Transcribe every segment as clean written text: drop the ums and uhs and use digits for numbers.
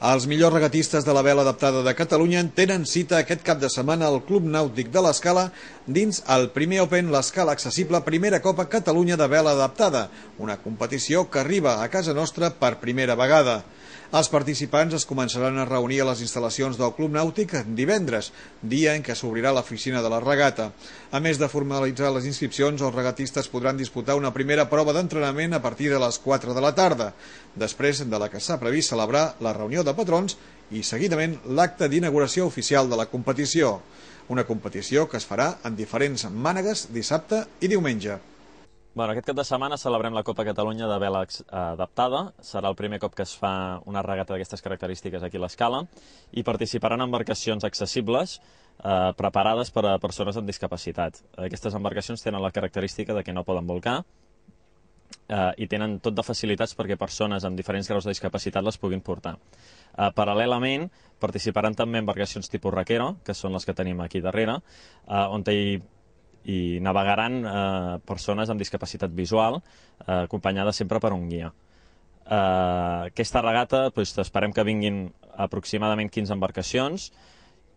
Els millors regatistes de la vela adaptada de Catalunya tenen cita aquest cap de setmana al Club Nàutic de l'Escala dins el primer Open l'Escala Accessible Primera Copa Catalunya de Vela Adaptada, una competició que arriba a casa nostra per primera vegada. Els participants es començaran a reunir a les instal·lacions del Club Nàutic divendres, dia en què s'obrirà l'oficina de la regata. A més de formalitzar les inscripcions, els regatistes podran disputar una primera prova d'entrenament a partir de les 4 de la tarda, després de la que s'ha previst celebrar la reunió de patrons i, seguidament, l'acte d'inauguració oficial de la competició. Una competició que es farà en diferents mànegues dissabte i diumenge. Aquest cap de setmana celebrem la Copa Catalunya de Vela Adaptada. Serà el primer cop que es fa una regata d'aquestes característiques aquí a l'Escala i participaran embarcacions accessibles preparades per a persones amb discapacitat. Aquestes embarcacions tenen la característica de que no poden bolcar i tenen tot de facilitats perquè persones amb diferents graus de discapacitat les puguin portar. Paral·lelament, participaran també embarcacions tipus Raquero, que són les que tenim aquí darrere, on hi navegaran persones amb discapacitat visual, acompanyades sempre per un guia. Aquesta regata esperem que vinguin aproximadament 15 embarcacions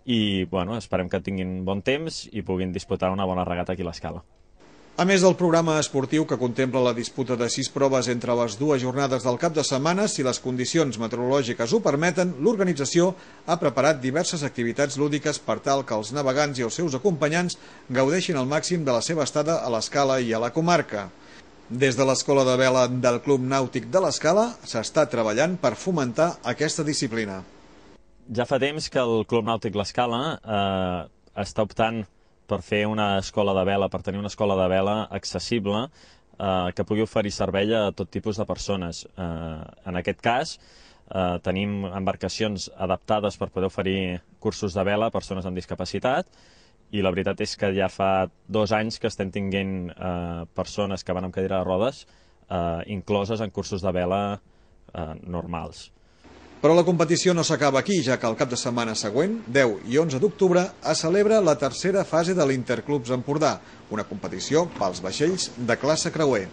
i esperem que tinguin bon temps i puguin disputar una bona regata aquí a l'Escala. A més del programa esportiu que contempla la disputa de 6 proves entre les dues jornades del cap de setmana, si les condicions meteorològiques ho permeten, l'organització ha preparat diverses activitats lúdiques per tal que els navegants i els seus acompanyants gaudeixin al màxim de la seva estada a l'Escala i a la comarca. Des de l'Escola de Vela del Club Nàutic de l'Escala s'està treballant per fomentar aquesta disciplina. Ja fa temps que el Club Nàutic l'Escala està optant per fer una escola de vela, per tenir una escola de vela accessible que pugui oferir servei a tot tipus de persones. En aquest cas, tenim embarcacions adaptades per poder oferir cursos de vela a persones amb discapacitat i la veritat és que ja fa 2 anys que estem tinguent persones que van amb cadira de rodes incloses en cursos de vela normals. Però la competició no s'acaba aquí, ja que el cap de setmana següent, 10 i 11 d'octubre, es celebra la tercera fase de l'Interclubs Empordà, una competició pels vaixells de classe creuer.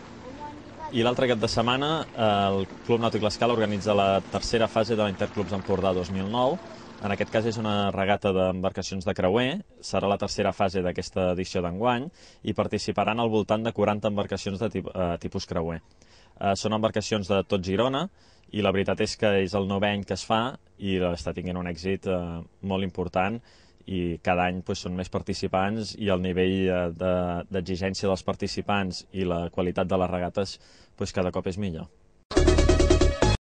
I l'altre cap de setmana, el Club Nàutic l'Escala organitza la tercera fase de l'Interclubs Empordà 2009. En aquest cas és una regata d'embarcacions de creuer, serà la tercera fase d'aquesta edició d'enguany i participaran al voltant de 40 embarcacions de tipus creuer. Són embarcacions de tot Girona i la veritat és que és el 9è any que es fa i està tenint un èxit molt important i cada any són més participants i el nivell d'exigència dels participants i la qualitat de les regates cada cop és millor.